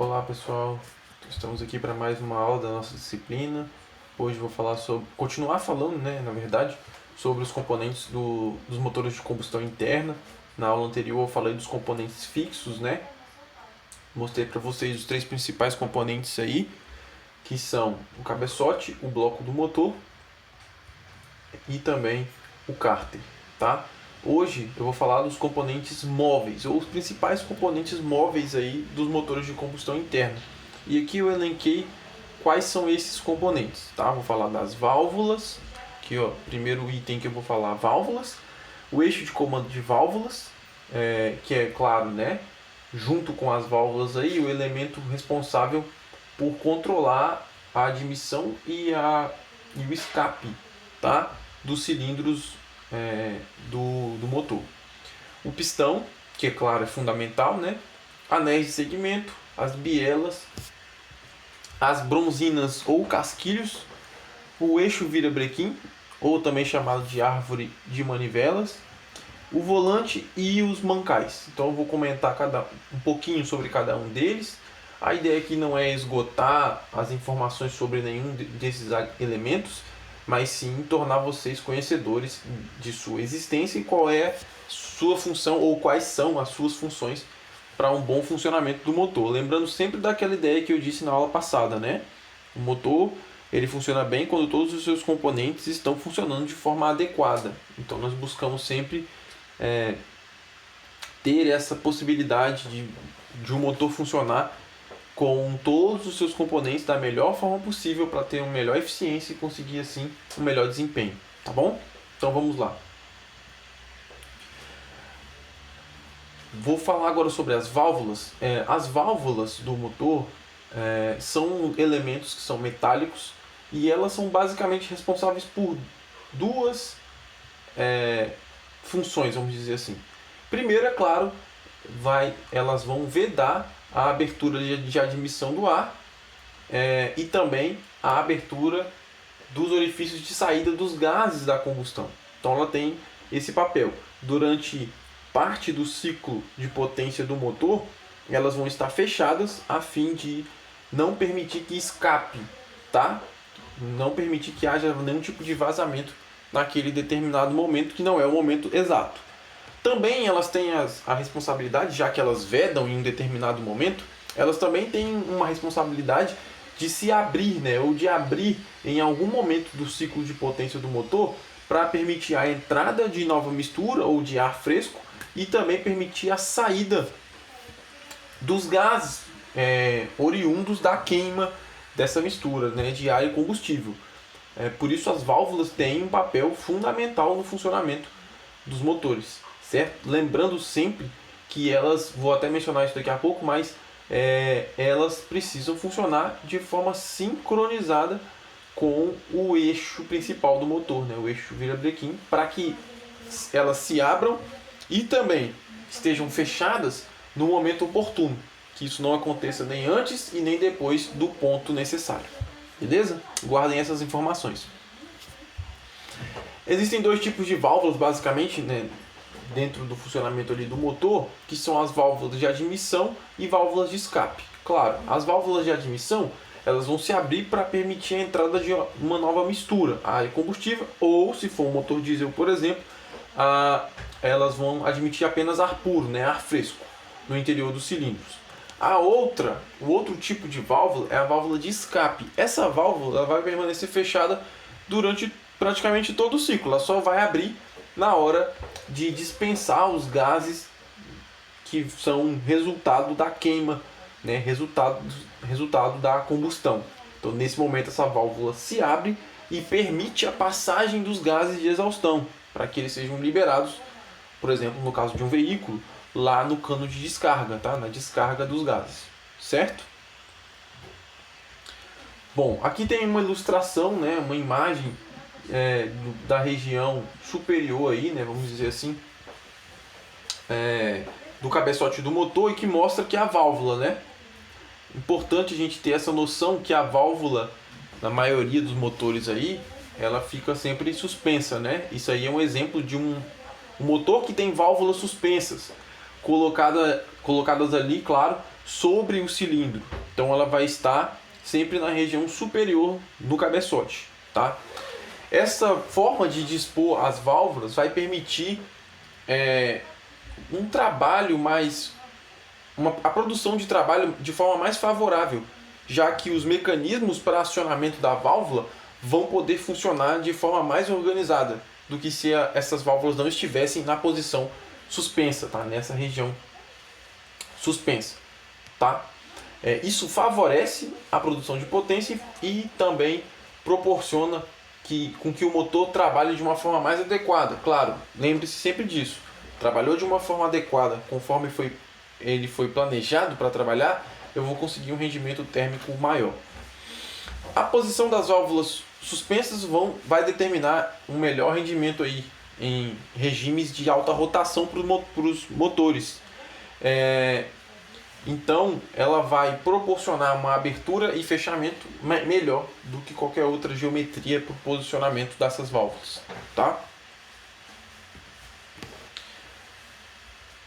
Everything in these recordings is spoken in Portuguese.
Olá pessoal, estamos aqui para mais uma aula da nossa disciplina. Hoje vou falar continuar falando, na verdade, sobre os componentes dos motores de combustão interna. Na aula anterior eu falei dos componentes fixos, Mostrei para vocês os três principais componentes aí, que são o cabeçote, o bloco do motor e também o cárter, tá? Hoje eu vou falar dos componentes móveis, ou os principais componentes móveis aí dos motores de combustão interna. E aqui eu elenquei quais são esses componentes, tá? Vou falar das válvulas, aqui ó, primeiro item que eu vou falar, válvulas, o eixo de comando de válvulas, que é claro, junto com as válvulas aí, o elemento responsável por controlar a admissão e o escape, tá? Dos cilindros do motor. O pistão, que é claro, é fundamental, anéis de segmento, as bielas, as bronzinas ou casquilhos, o eixo virabrequim, ou também chamado de árvore de manivelas, o volante e os mancais. Então eu vou comentar um pouquinho sobre cada um deles. A ideia aqui não é esgotar as informações sobre nenhum desses elementos, mas sim tornar vocês conhecedores de sua existência e qual é sua função ou quais são as suas funções para um bom funcionamento do motor. Lembrando sempre daquela ideia que eu disse na aula passada, O motor ele funciona bem quando todos os seus componentes estão funcionando de forma adequada. Então nós buscamos sempre ter essa possibilidade de um motor funcionar com todos os seus componentes da melhor forma possível para ter uma melhor eficiência e conseguir assim um melhor desempenho, tá bom? Então vamos lá. Vou falar agora sobre as válvulas. As válvulas do motor são elementos que são metálicos e elas são basicamente responsáveis por duas funções, vamos dizer assim. Primeiro, é claro, elas vão vedar a abertura de admissão do ar e também a abertura dos orifícios de saída dos gases da combustão. Então ela tem esse papel. Durante parte do ciclo de potência do motor, elas vão estar fechadas a fim de não permitir que escape, tá? Não permitir que haja nenhum tipo de vazamento naquele determinado momento, que não é o momento exato. Também elas têm a responsabilidade, já que elas vedam em um determinado momento, elas também têm uma responsabilidade de se abrir, ou de abrir em algum momento do ciclo de potência do motor para permitir a entrada de nova mistura ou de ar fresco e também permitir a saída dos gases oriundos da queima dessa mistura de ar e combustível. Por isso as válvulas têm um papel fundamental no funcionamento dos motores, certo? Lembrando sempre que elas, vou até mencionar isso daqui a pouco, mas elas precisam funcionar de forma sincronizada com o eixo principal do motor, o eixo virabrequim, para que elas se abram e também estejam fechadas no momento oportuno, que isso não aconteça nem antes e nem depois do ponto necessário. Beleza? Guardem essas informações. Existem dois tipos de válvulas, basicamente, dentro do funcionamento ali do motor, que são as válvulas de admissão e válvulas de escape. Claro, as válvulas de admissão elas vão se abrir para permitir a entrada de uma nova mistura, ar e combustível, ou se for um motor diesel, por exemplo, elas vão admitir apenas ar puro, ar fresco, no interior dos cilindros. O outro tipo de válvula é a válvula de escape. Essa válvula ela vai permanecer fechada durante praticamente todo o ciclo. Ela só vai abrir na hora de dispensar os gases que são resultado da queima, resultado da combustão. Então, nesse momento, essa válvula se abre e permite a passagem dos gases de exaustão, para que eles sejam liberados, por exemplo, no caso de um veículo, lá no cano de descarga, tá? Na descarga dos gases, certo? Bom, aqui tem uma ilustração, uma imagem da região superior aí, vamos dizer assim, do cabeçote do motor, e que mostra que a válvula, Importante a gente ter essa noção que a válvula, na maioria dos motores aí, ela fica sempre suspensa, Isso aí é um exemplo de um motor que tem válvulas suspensas, colocadas ali, claro, sobre o cilindro. Então ela vai estar sempre na região superior do cabeçote, tá? Essa forma de dispor as válvulas vai permitir um trabalho mais... a produção de trabalho de forma mais favorável, já que os mecanismos para acionamento da válvula vão poder funcionar de forma mais organizada do que se essas válvulas não estivessem na posição suspensa, tá? Nessa região suspensa, tá? Isso favorece a produção de potência e também proporciona com que o motor trabalhe de uma forma mais adequada. Claro, lembre-se sempre disso. Trabalhou de uma forma adequada, conforme ele foi planejado para trabalhar, eu vou conseguir um rendimento térmico maior. A posição das válvulas suspensas vai determinar um melhor rendimento aí em regimes de alta rotação para os motores. Então ela vai proporcionar uma abertura e fechamento melhor do que qualquer outra geometria para o posicionamento dessas válvulas, tá?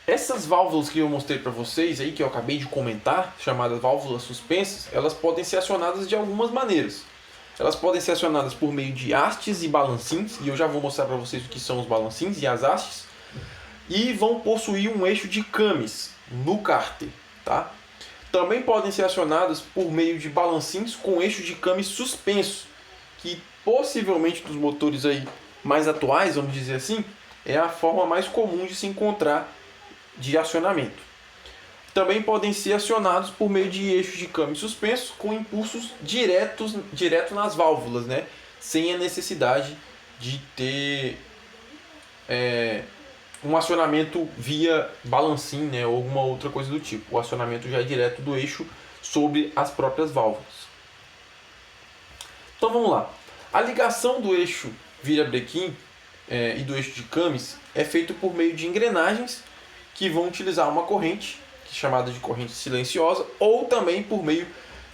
Essas válvulas que eu mostrei para vocês aí, que eu acabei de comentar, chamadas válvulas suspensas, elas podem ser acionadas de algumas maneiras. Elas podem ser acionadas por meio de hastes e balancins, e eu já vou mostrar para vocês o que são os balancins e as hastes, e vão possuir um eixo de Camis no cárter, tá? Também podem ser acionadas por meio de balancins com eixo de Camis suspenso, que possivelmente dos motores aí mais atuais, vamos dizer assim, é a forma mais comum de se encontrar de acionamento. Também podem ser acionados por meio de eixos de Camis suspenso com impulsos direto nas válvulas, né? Sem a necessidade de ter um acionamento via balancim, né? Ou alguma outra coisa do tipo. O acionamento já é direto do eixo sobre as próprias válvulas. Então vamos lá. A ligação do eixo virabrequim e do eixo de Camis é feito por meio de engrenagens que vão utilizar uma corrente, que é chamada de corrente silenciosa, ou também por meio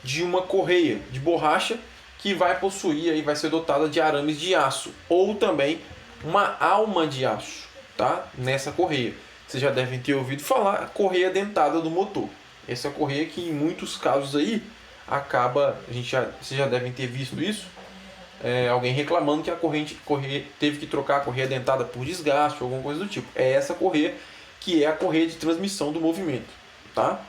de uma correia de borracha que vai possuir e vai ser dotada de arames de aço, ou também uma alma de aço, tá? Nessa correia. Vocês já devem ter ouvido falar, a correia dentada do motor. Essa correia que em muitos casos aí vocês já devem ter visto isso, alguém reclamando que a correia teve que trocar a correia dentada por desgaste ou alguma coisa do tipo. É essa correia que é a correia de transmissão do movimento, tá?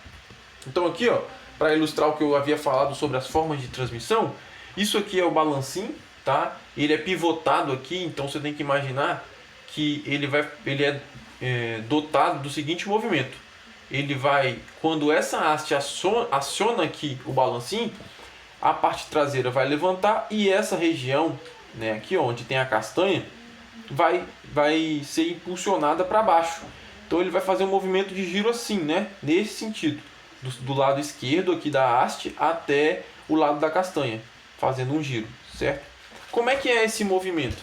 Então aqui, ó, para ilustrar o que eu havia falado sobre as formas de transmissão, isso aqui é o balancim, tá? Ele é pivotado aqui, então você tem que imaginar que ele é dotado do seguinte movimento. Ele vai, quando essa haste aciona aqui o balancim, a parte traseira vai levantar e essa região, né, aqui onde tem a castanha, vai ser impulsionada para baixo. Então ele vai fazer um movimento de giro assim, né? Nesse sentido. Do lado esquerdo aqui da haste até o lado da castanha. Fazendo um giro, certo? Como é que é esse movimento?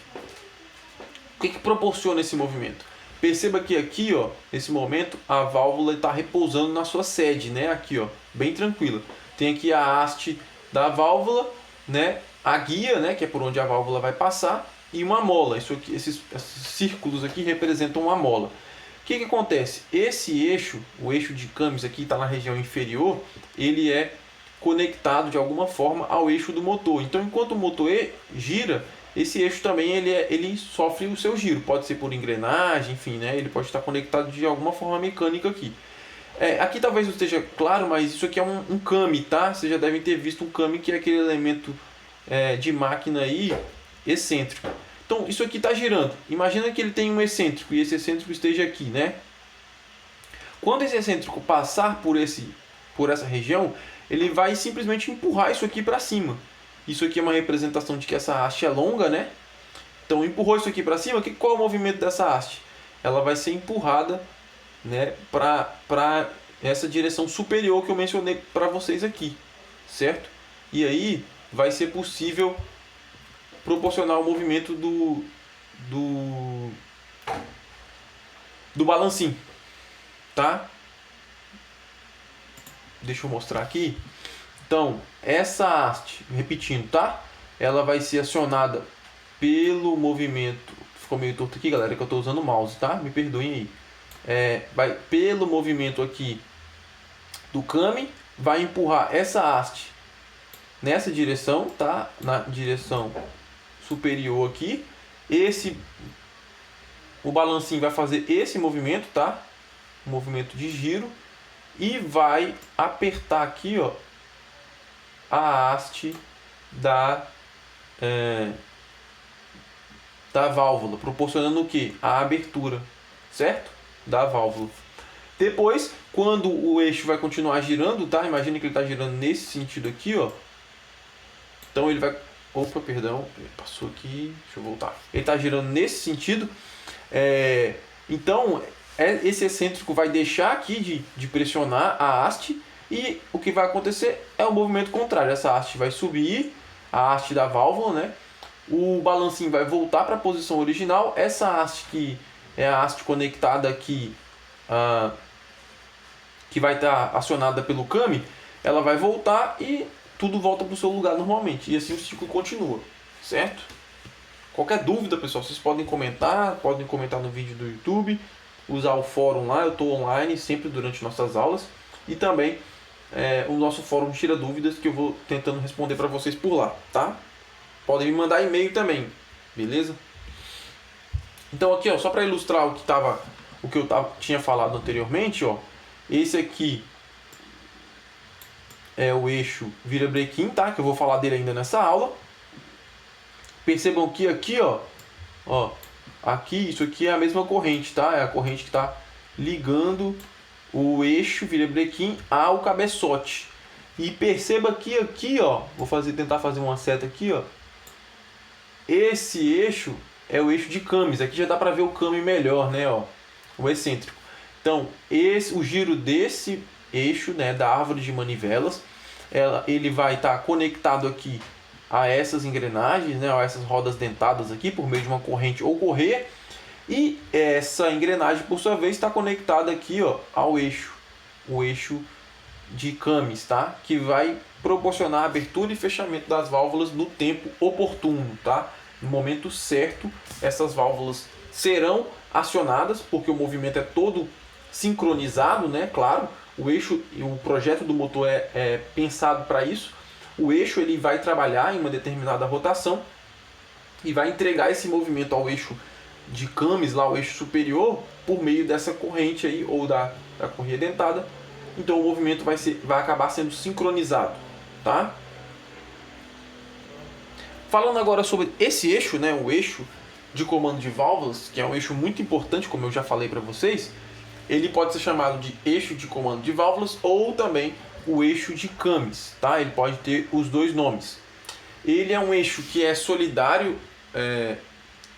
O que proporciona esse movimento? Perceba que aqui, ó, nesse momento, a válvula está repousando na sua sede, né? Aqui, ó, bem tranquila. Tem aqui a haste da válvula, né? A guia, né? Que é por onde a válvula vai passar. E uma mola. Esses círculos aqui representam uma mola. O que acontece? Esse eixo, o eixo de Camis aqui está na região inferior, ele é conectado de alguma forma ao eixo do motor. Então, enquanto o motor gira, esse eixo também ele sofre o seu giro. Pode ser por engrenagem, enfim, né? Ele pode estar conectado de alguma forma mecânica aqui. Aqui talvez não esteja claro, mas isso aqui é um came, tá? Vocês já devem ter visto um came, que é aquele elemento de máquina aí excêntrico. Então, isso aqui está girando. Imagina que ele tem um excêntrico e esse excêntrico esteja aqui, né? Quando esse excêntrico passar por essa região, ele vai simplesmente empurrar isso aqui para cima. Isso aqui é uma representação de que essa haste é longa, né? Então, empurrou isso aqui para cima, qual é o movimento dessa haste? Ela vai ser empurrada, né, para essa direção superior que eu mencionei para vocês aqui, certo? E aí vai ser possível proporcionar o movimento do balancim, tá? Deixa eu mostrar aqui. Então, essa haste, repetindo, tá? Ela vai ser acionada pelo movimento. Ficou meio torto aqui, galera, que eu estou usando o mouse, tá? Me perdoem aí. Pelo movimento aqui do Kami vai empurrar essa haste nessa direção, tá? Na direção superior aqui. O balancinho vai fazer esse movimento, tá? Movimento de giro, e vai apertar aqui, ó, a haste da válvula, proporcionando o que? A abertura, certo? Da válvula. Depois, quando o eixo vai continuar girando, tá? Imagina que ele está girando nesse sentido aqui, ó. Então ele vai... Opa, perdão, passou aqui, deixa eu voltar. Ele está girando nesse sentido. Então, esse excêntrico vai deixar aqui de pressionar a haste, e o que vai acontecer é o movimento contrário. Essa haste vai subir, a haste da válvula, né? O balancinho vai voltar para a posição original. Essa haste que é a haste conectada aqui, que vai estar acionada pelo Kami, ela vai voltar e tudo volta para o seu lugar normalmente. E assim o ciclo continua, certo? Qualquer dúvida, pessoal, vocês podem comentar no vídeo do YouTube, usar o fórum lá, eu estou online sempre durante nossas aulas, e também o nosso fórum Tira Dúvidas, que eu vou tentando responder para vocês por lá, tá? Podem me mandar e-mail também, beleza? Então aqui, ó, só para ilustrar o que eu tinha falado anteriormente, ó, esse aqui é o eixo virabrequim, tá? Que eu vou falar dele ainda nessa aula. Percebam que aqui, ó, aqui, isso aqui é a mesma corrente, tá? É a corrente que está ligando o eixo virabrequim ao cabeçote. E perceba que aqui, ó, tentar fazer uma seta aqui, ó. Esse eixo é o eixo de Kami. Aqui já dá para ver o Kami melhor, né, ó, o excêntrico. Então, o giro desse eixo, né, da árvore de manivelas, ele vai estar conectado aqui a essas engrenagens, né, a essas rodas dentadas aqui por meio de uma corrente ou correia, e essa engrenagem por sua vez está conectada aqui, ó, ao eixo, o eixo de Kami, tá? Que vai proporcionar a abertura e fechamento das válvulas no tempo oportuno, tá? No momento certo, essas válvulas serão acionadas, porque o movimento é todo sincronizado, né? Claro, o projeto do motor é pensado para isso. O eixo ele vai trabalhar em uma determinada rotação e vai entregar esse movimento ao eixo de Kami, lá o eixo superior, por meio dessa corrente aí, ou da correia dentada. Então o movimento vai acabar sendo sincronizado, tá? Falando agora sobre esse eixo, né, o eixo de comando de válvulas, que é um eixo muito importante, como eu já falei para vocês, ele pode ser chamado de eixo de comando de válvulas ou também o eixo de Kami, tá? Ele pode ter os dois nomes. Ele é um eixo que é solidário,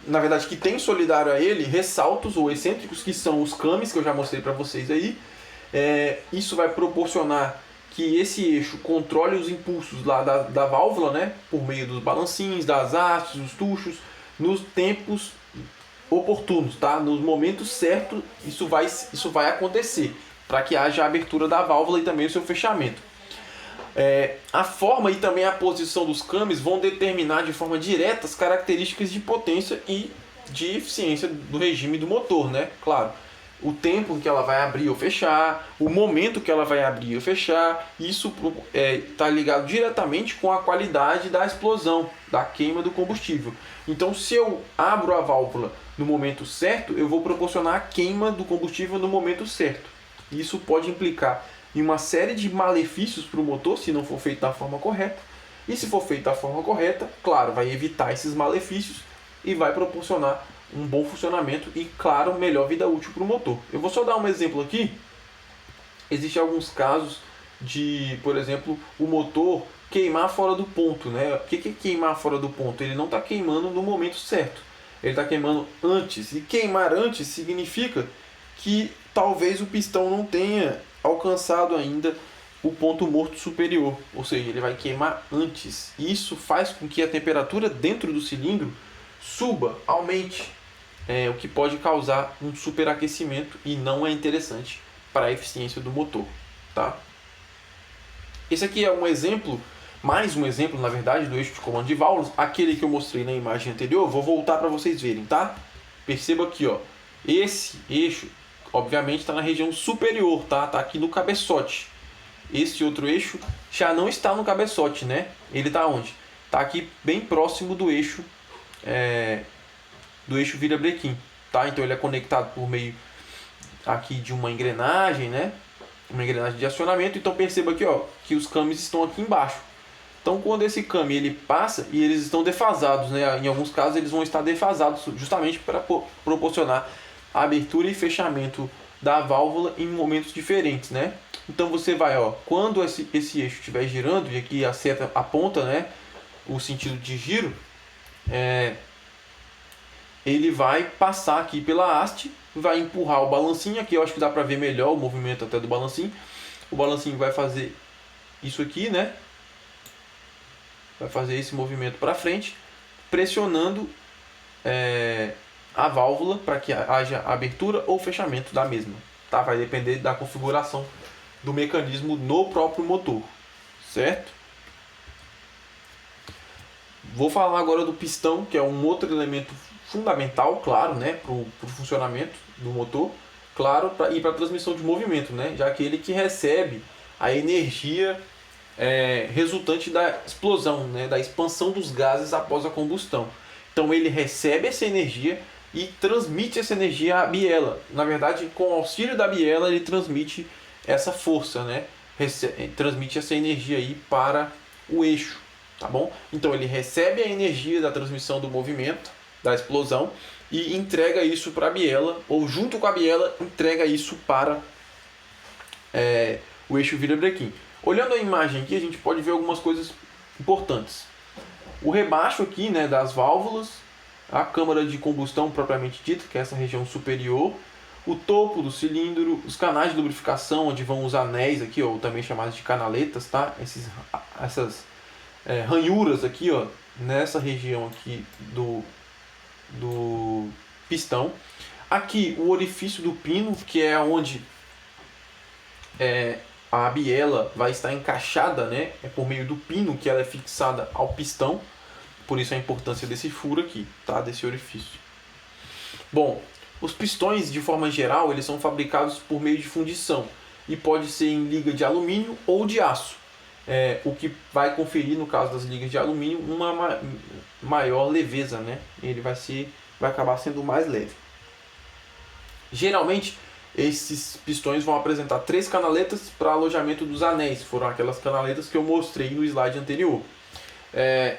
na verdade que tem solidário a ele ressaltos ou excêntricos, que são os Kami, que eu já mostrei para vocês aí. Isso vai proporcionar que esse eixo controle os impulsos lá da válvula, né, por meio dos balancinhos, das hastes, dos tuchos, nos tempos oportunos, tá? Nos momentos certos isso vai acontecer, para que haja a abertura da válvula e também o seu fechamento. A forma e também a posição dos Kamis vão determinar de forma direta as características de potência e de eficiência do regime do motor, né? Claro, o tempo que ela vai abrir ou fechar, o momento que ela vai abrir ou fechar, isso está ligado diretamente com a qualidade da explosão, da queima do combustível. Então, se eu abro a válvula no momento certo, eu vou proporcionar a queima do combustível no momento certo. Isso pode implicar em uma série de malefícios para o motor, se não for feito da forma correta. E se for feito da forma correta, claro, vai evitar esses malefícios e vai proporcionar um bom funcionamento e, claro, melhor vida útil para o motor. Eu vou só dar um exemplo aqui. Existem alguns casos de, por exemplo, o motor queimar fora do ponto, né? O que é queimar fora do ponto? Ele não está queimando no momento certo. Ele está queimando antes. E queimar antes significa que talvez o pistão não tenha alcançado ainda o ponto morto superior. Ou seja, ele vai queimar antes. Isso faz com que a temperatura dentro do cilindro suba, aumente. O que pode causar um superaquecimento e não é interessante para a eficiência do motor, tá? Esse aqui é um exemplo, mais um exemplo, na verdade, do eixo de comando de válvulas, aquele que eu mostrei na imagem anterior. Vou voltar para vocês verem, tá? Perceba aqui, ó, esse eixo, obviamente, está na região superior, tá? Tá aqui no cabeçote. esse outro eixo já não está no cabeçote, né? Ele está onde? Está aqui bem próximo do eixo virabrequim, tá? Então ele é conectado por meio aqui de uma engrenagem, né? Uma engrenagem de acionamento. Então perceba aqui, ó, que os cames estão aqui embaixo. Então quando esse came ele passa e eles estão defasados, né? Em alguns casos eles vão estar defasados justamente para proporcionar a abertura e fechamento da válvula em momentos diferentes, né? Então você vai, ó, quando esse eixo estiver girando, e aqui a seta aponta, né, o sentido de giro, ele vai passar aqui pela haste, vai empurrar o balancinho. Aqui eu acho que dá para ver melhor o movimento até do balancinho. O balancinho vai fazer isso aqui, né? Vai fazer esse movimento para frente, pressionando a válvula para que haja abertura ou fechamento da mesma, tá? Vai depender da configuração do mecanismo no próprio motor, certo? Vou falar agora do pistão, que é um outro elemento fundamental, claro, né, para o funcionamento do motor, claro, e para a transmissão de movimento, né, já que ele que recebe a energia resultante da explosão, né, da expansão dos gases após a combustão. Então ele recebe essa energia e transmite essa energia à biela. Na verdade, com o auxílio da biela, ele transmite essa força, né, transmite essa energia aí para o eixo, tá bom? Então ele recebe a energia da transmissão do movimento, da explosão, e entrega isso para a biela, ou junto com a biela entrega isso para o eixo virabrequim. Olhando a imagem aqui, a gente pode ver algumas coisas importantes. O rebaixo aqui, né, das válvulas, a câmara de combustão propriamente dita, que é essa região superior, o topo do cilindro, os canais de lubrificação, onde vão os anéis aqui, ou também chamados de canaletas, tá? Essas ranhuras aqui, ó, nessa região aqui do pistão. Aqui o orifício do pino, que é onde a biela vai estar encaixada, né? É por meio do pino que ela é fixada ao pistão. Por isso a importância desse furo aqui, tá? Desse orifício. Bom, os pistões, de forma geral, eles são fabricados por meio de fundição e pode ser em liga de alumínio ou de aço. O que vai conferir, no caso das ligas de alumínio, uma maior leveza, né? Ele vai acabar sendo mais leve. Geralmente, esses pistões vão apresentar 3 canaletas para alojamento dos anéis. Foram aquelas canaletas que eu mostrei no slide anterior.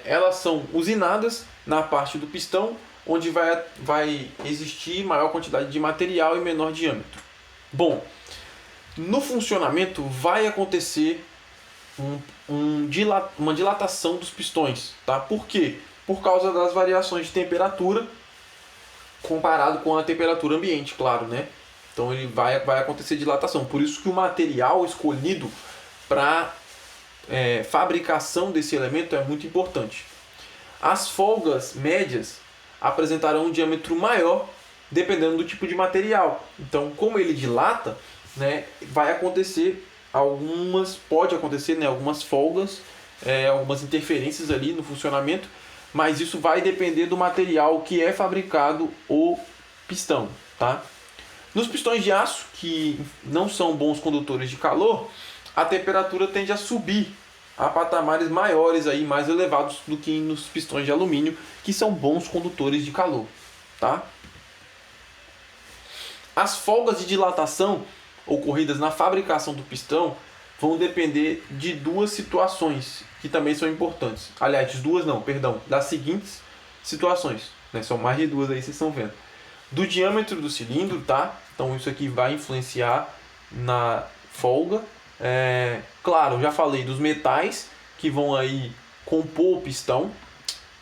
Elas são usinadas na parte do pistão, onde vai existir maior quantidade de material e menor diâmetro. Bom, no funcionamento vai acontecer uma dilatação dos pistões, tá? Por quê? Por causa das variações de temperatura comparado com a temperatura ambiente, claro, né? Então ele vai acontecer dilatação. Por isso que o material escolhido para fabricação desse elemento é muito importante. As folgas médias apresentarão um diâmetro maior dependendo do tipo de material. Então, como ele dilata, né, pode acontecer, né, algumas folgas, algumas interferências ali no funcionamento, mas isso vai depender do material que é fabricado o pistão, tá? Nos pistões de aço, que não são bons condutores de calor, a temperatura tende a subir a patamares maiores, aí, mais elevados do que nos pistões de alumínio, que são bons condutores de calor, tá? As folgas de dilatação ocorridas na fabricação do pistão vão depender de 2 situações que também são importantes. Aliás, das seguintes situações, né? São mais de 2 aí, vocês estão vendo. Do diâmetro do cilindro, tá? Então isso aqui vai influenciar na folga. Claro, eu já falei dos metais que vão aí compor o pistão,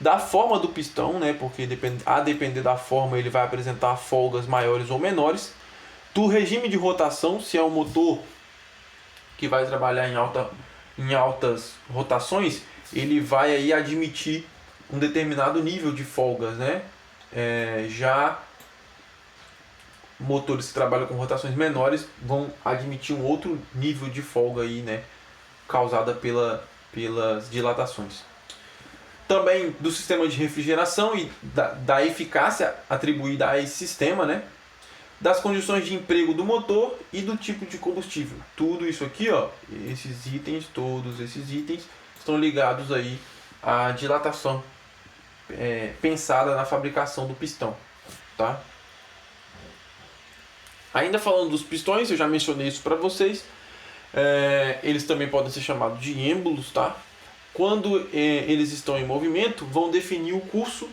da forma do pistão, né? Porque a depender da forma ele vai apresentar folgas maiores ou menores, do regime de rotação, se é um motor que vai trabalhar em altas rotações, ele vai aí admitir um determinado nível de folgas, né? Já motores que trabalham com rotações menores vão admitir um outro nível de folga aí, né, causada pelas dilatações. Também do sistema de refrigeração e da eficácia atribuída a esse sistema, né? das condições de emprego do motor e do tipo de combustível. Tudo isso aqui, ó, esses itens, todos esses itens estão ligados aí à dilatação pensada na fabricação do pistão, tá? Ainda falando dos pistões, eu já mencionei isso para vocês. Eles também podem ser chamados de êmbolos, tá? Quando eles estão em movimento, vão definir o curso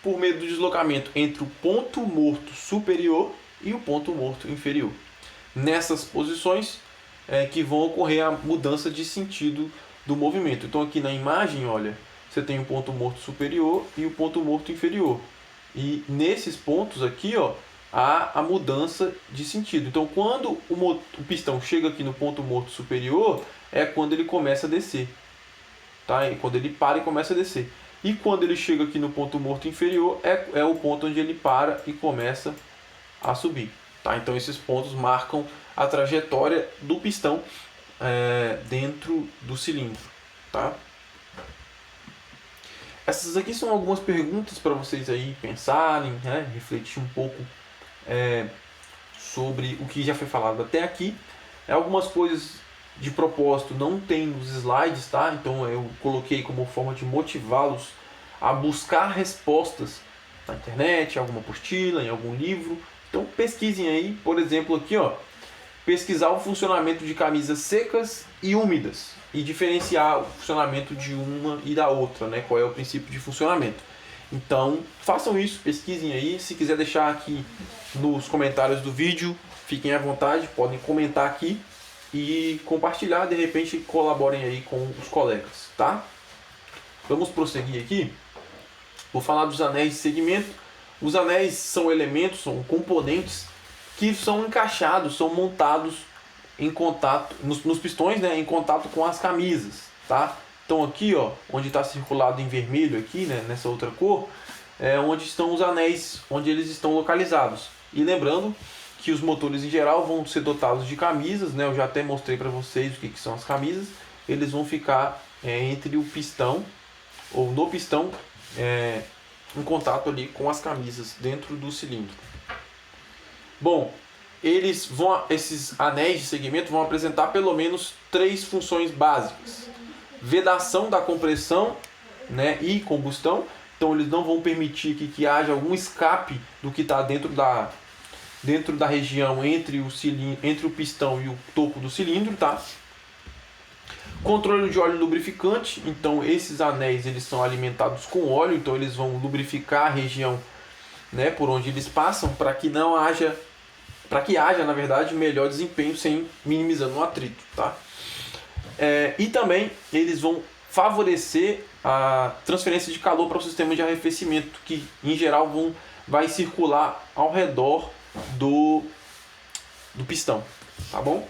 por meio do deslocamento entre o ponto morto superior e o ponto morto inferior. Nessas posições que vão ocorrer a mudança de sentido do movimento. Então aqui na imagem, olha, você tem o ponto morto superior e o ponto morto inferior. E nesses pontos aqui, ó, há a mudança de sentido. Então quando o pistão chega aqui no ponto morto superior, é quando ele começa a descer. Tá? E quando ele para e começa a descer. E quando ele chega aqui no ponto morto inferior, é o ponto onde ele para e começa a subir. Tá? Então esses pontos marcam a trajetória do pistão dentro do cilindro. Tá? Essas aqui são algumas perguntas para vocês aí pensarem, né? Refletir um pouco sobre o que já foi falado até aqui. Algumas coisas de propósito não tem nos slides, tá? Então eu coloquei como forma de motivá-los a buscar respostas na internet, em alguma apostila, em algum livro. Então pesquisem aí, por exemplo, aqui, ó, pesquisar o funcionamento de camisas secas e úmidas e diferenciar o funcionamento de uma e da outra, né? Qual é o princípio de funcionamento. Então façam isso, pesquisem aí. Se quiser deixar aqui nos comentários do vídeo, fiquem à vontade, podem comentar aqui e compartilhar, de repente colaborem aí com os colegas, tá? Vamos prosseguir aqui. Vou falar dos anéis de segmento. Os anéis são elementos, são componentes que são encaixados, são montados em contato nos pistões, né, em contato com as camisas, tá? Então aqui, ó, onde está circulado em vermelho aqui, né, nessa outra cor, é onde estão os anéis, onde eles estão localizados. E lembrando que os motores em geral vão ser dotados de camisas, né? Eu já até mostrei para vocês o que são as camisas. Eles vão ficar entre o pistão ou no pistão em contato ali com as camisas dentro do cilindro. Bom, esses anéis de segmento vão apresentar pelo menos 3 funções básicas: vedação da compressão, né, e combustão. Então eles não vão permitir que haja algum escape do que está dentro da região entre o pistão e o topo do cilindro, tá? Controle de óleo lubrificante. Então esses anéis eles são alimentados com óleo, então eles vão lubrificar a região, né, por onde eles passam, para que haja, na verdade, melhor desempenho, sem minimizando o atrito, tá? E também eles vão favorecer a transferência de calor para o sistema de arrefecimento, que em geral vai circular ao redor do pistão, tá bom?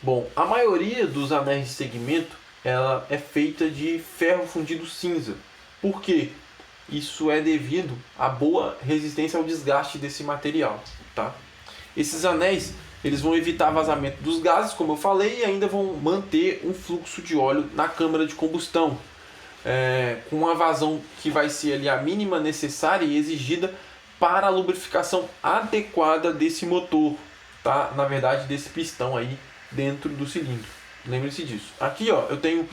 Bom, a maioria dos anéis de segmento ela é feita de ferro fundido cinza. Por quê? Isso é devido à boa resistência ao desgaste desse material, tá? Esses anéis eles vão evitar vazamento dos gases, como eu falei, e ainda vão manter um fluxo de óleo na câmara de combustão, com uma vazão que vai ser ali a mínima necessária e exigida para a lubrificação adequada desse motor, tá? Na verdade, desse pistão aí dentro do cilindro. Lembre-se disso. Aqui, ó, eu tenho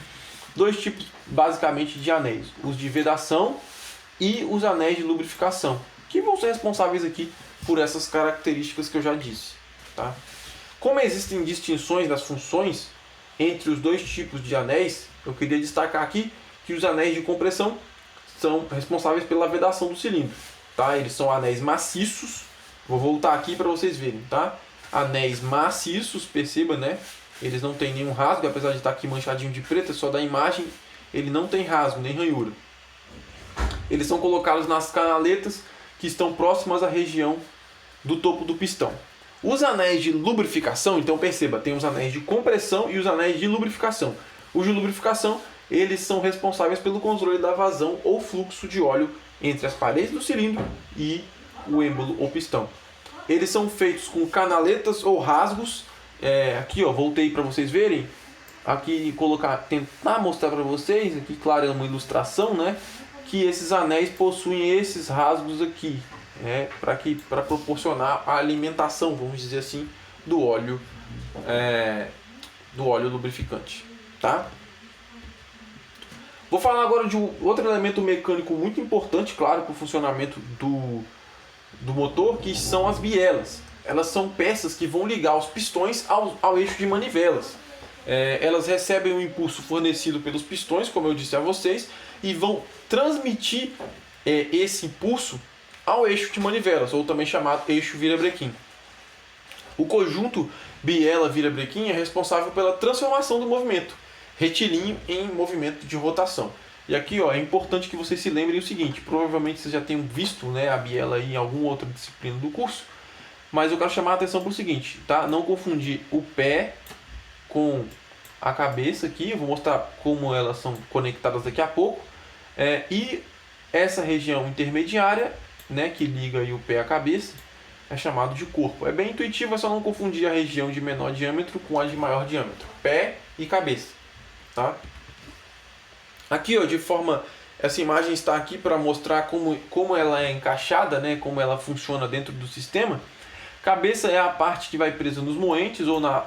2 tipos basicamente de anéis: os de vedação e os anéis de lubrificação, que vão ser responsáveis aqui por essas características que eu já disse, tá? Como existem distinções das funções entre os 2 tipos de anéis, eu queria destacar aqui que os anéis de compressão são responsáveis pela vedação do cilindro, tá? Eles são anéis maciços. Vou voltar aqui para vocês verem, tá? Anéis maciços, perceba, né? Eles não têm nenhum rasgo, apesar de estar aqui manchadinho de preto, é só da imagem, ele não tem rasgo, nem ranhura. Eles são colocados nas canaletas que estão próximas à região do topo do pistão. Os anéis de lubrificação, então perceba, tem os anéis de compressão e os anéis de lubrificação. Os de lubrificação, eles são responsáveis pelo controle da vazão ou fluxo de óleo entre as paredes do cilindro e o êmbolo ou pistão. Eles são feitos com canaletas ou rasgos. Aqui, ó, voltei para vocês verem. Aqui tentar mostrar para vocês, aqui claro, é uma ilustração, né, que esses anéis possuem esses rasgos aqui. para proporcionar a alimentação, vamos dizer assim, do óleo lubrificante, tá? Vou falar agora de outro elemento mecânico muito importante, claro, para o funcionamento do motor, que são as bielas. Elas são peças que vão ligar os pistões ao eixo de manivelas. Elas recebem o impulso fornecido pelos pistões, como eu disse a vocês, e vão transmitir esse impulso ao eixo de manivelas, ou também chamado eixo virabrequim. O conjunto biela-virabrequim é responsável pela transformação do movimento retilíneo em movimento de rotação. E aqui é importante que vocês se lembrem o seguinte, provavelmente vocês já tenham visto, né, a biela em alguma outra disciplina do curso, mas eu quero chamar a atenção para o seguinte, tá? Não confundir o pé com a cabeça aqui, eu vou mostrar como elas são conectadas daqui a pouco, e essa região intermediária, né, que liga aí o pé à cabeça, é chamado de corpo. É bem intuitivo, é só não confundir a região de menor diâmetro com a de maior diâmetro, pé e cabeça. Tá? Aqui, essa imagem está aqui para mostrar como ela é encaixada, né? Como ela funciona dentro do sistema. Cabeça é a parte que vai presa nos moentes ou na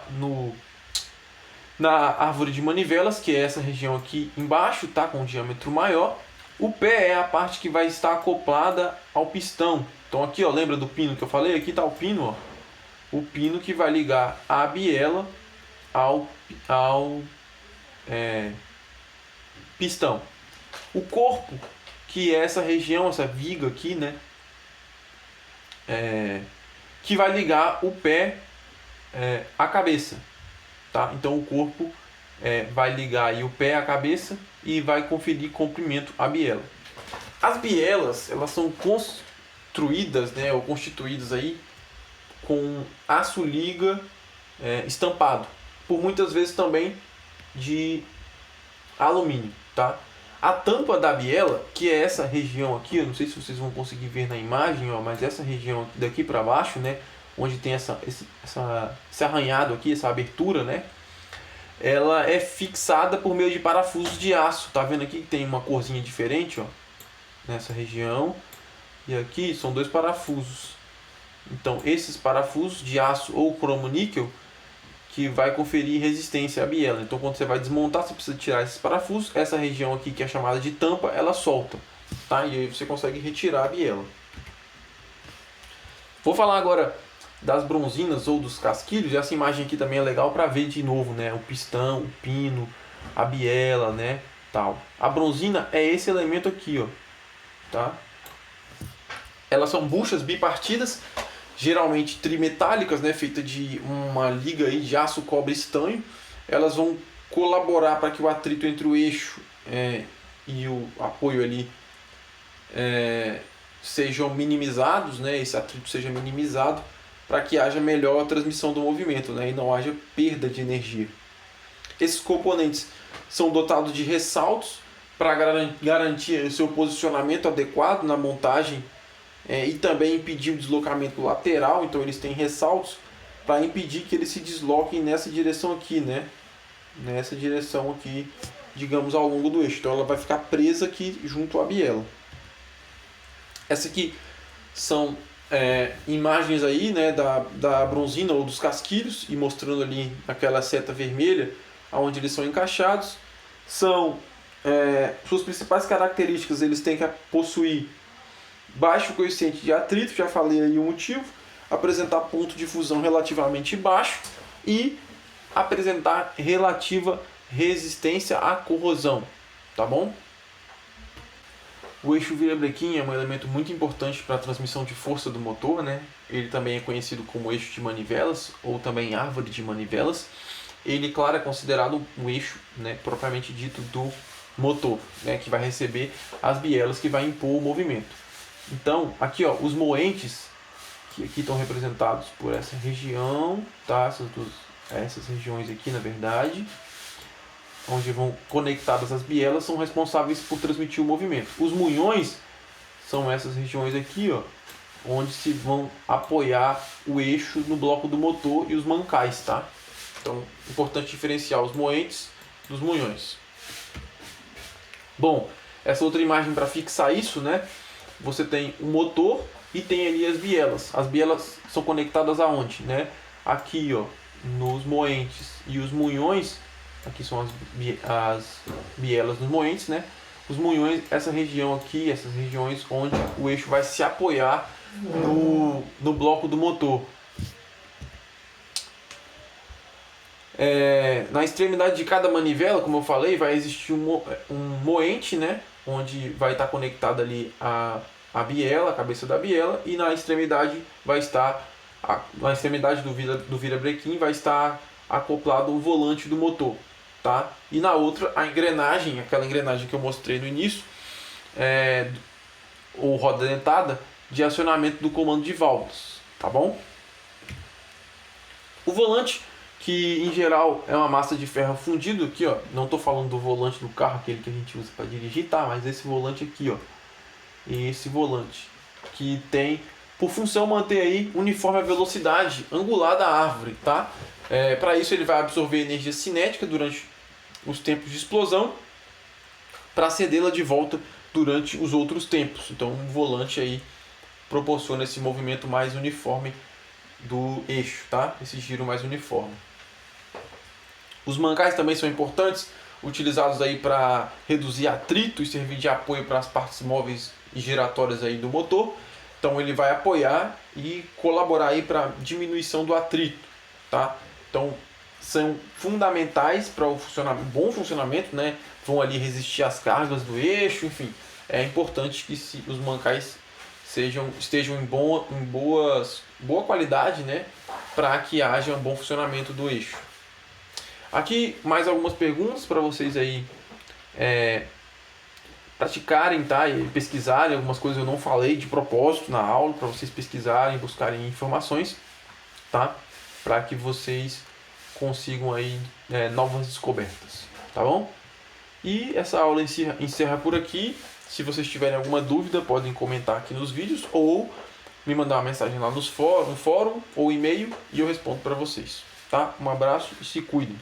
árvore de manivelas, que é essa região aqui embaixo, tá? Com um diâmetro maior. O pé é a parte que vai estar acoplada ao pistão. Então aqui, lembra do pino que eu falei? Aqui está o pino, o pino que vai ligar a biela ao pistão. O corpo, que é essa região, essa viga aqui, né, que vai ligar o pé à cabeça, tá? Então o corpo vai ligar aí o pé à cabeça e vai conferir comprimento à biela. As bielas, elas são construídas, né, ou constituídas aí com aço liga estampado, por muitas vezes também de alumínio, tá? A tampa da biela, que é essa região aqui, eu não sei se vocês vão conseguir ver na imagem, mas essa região daqui para baixo, né, onde tem esse arranhado aqui, essa abertura, né, ela é fixada por meio de parafusos de aço. Tá vendo aqui que tem uma corzinha diferente, nessa região, e aqui são 2 parafusos. Então esses parafusos de aço ou cromo-níquel que vai conferir resistência à biela. Então quando você vai desmontar, você precisa tirar esses parafusos. Essa região aqui, que é chamada de tampa, ela solta, tá? E aí você consegue retirar a biela. Vou falar agora das bronzinas ou dos casquilhos. Essa imagem aqui também é legal para ver de novo, né? O pistão, o pino, a biela, né? Tal. A bronzina é esse elemento aqui, tá? Elas são buchas bipartidas, geralmente trimetálicas, né, feita de uma liga aí de aço, cobre e estanho. Elas vão colaborar para que o atrito entre o eixo e o apoio ali sejam minimizados, né, esse atrito seja minimizado para que haja melhor transmissão do movimento, né, e não haja perda de energia. Esses componentes são dotados de ressaltos para garantir o seu posicionamento adequado na montagem e também impedir o deslocamento lateral. Então eles têm ressaltos para impedir que eles se desloquem nessa direção aqui, né? Nessa direção aqui, digamos, ao longo do eixo. Então ela vai ficar presa aqui junto à biela. Essa aqui são imagens aí, né, da bronzina ou dos casquilhos, e mostrando ali aquela seta vermelha onde eles são encaixados. São suas principais características: eles têm que possuir baixo coeficiente de atrito, já falei aí o motivo, apresentar ponto de fusão relativamente baixo e apresentar relativa resistência à corrosão, tá bom? O eixo virabrequim é um elemento muito importante para a transmissão de força do motor, né? Ele também é conhecido como eixo de manivelas ou também árvore de manivelas. Ele, claro, é considerado um eixo, né, propriamente dito do motor, né, que vai receber as bielas que vai impor o movimento. Então, aqui os moentes, que aqui estão representados por essa região, tá? Essas regiões aqui, na verdade, onde vão conectadas as bielas, são responsáveis por transmitir o movimento. Os munhões são essas regiões aqui, onde se vão apoiar o eixo no bloco do motor, e os mancais, tá? Então, importante diferenciar os moentes dos munhões. Bom, essa outra imagem para fixar isso, né? Você tem o motor e tem ali as bielas. As bielas são conectadas aonde, né? Aqui, ó, nos moentes e os munhões. Aqui são as bielas dos moentes, né? Os munhões, essa região aqui, essas regiões onde o eixo vai se apoiar no bloco do motor. Na extremidade de cada manivela, como eu falei, vai existir um moente, né? Onde vai estar conectada ali a biela, a cabeça da biela, e na extremidade vai estar, na extremidade do virabrequim vai estar acoplado o volante do motor, tá? E na outra, a engrenagem, aquela engrenagem que eu mostrei no início, ou roda dentada, de acionamento do comando de válvulas, tá bom? O volante, que em geral é uma massa de ferro fundido, aqui ó, não estou falando do volante do carro, aquele que a gente usa para dirigir, tá? Mas esse volante aqui, ó, esse volante que tem por função manter aí uniforme a velocidade angular da árvore, tá? Para isso ele vai absorver energia cinética durante os tempos de explosão para cedê-la de volta durante os outros tempos. Então o volante aí proporciona esse movimento mais uniforme do eixo, tá? Esse giro mais uniforme. Os mancais também são importantes, utilizados aí para reduzir atrito e servir de apoio para as partes móveis e giratórias aí do motor. Então ele vai apoiar e colaborar aí para diminuição do atrito, tá? Então são fundamentais para o bom funcionamento, né? Vão ali resistir às cargas do eixo, enfim. É importante que os mancais estejam em boa qualidade, né? Para que haja um bom funcionamento do eixo. Aqui mais algumas perguntas para vocês aí praticarem, tá? E pesquisarem algumas coisas eu não falei de propósito na aula, para vocês pesquisarem, buscarem informações, tá? Para que vocês consigam aí novas descobertas, tá bom? E essa aula encerra por aqui. Se vocês tiverem alguma dúvida, podem comentar aqui nos vídeos ou me mandar uma mensagem lá no fórum ou e-mail e eu respondo para vocês, tá? Um abraço e se cuidem.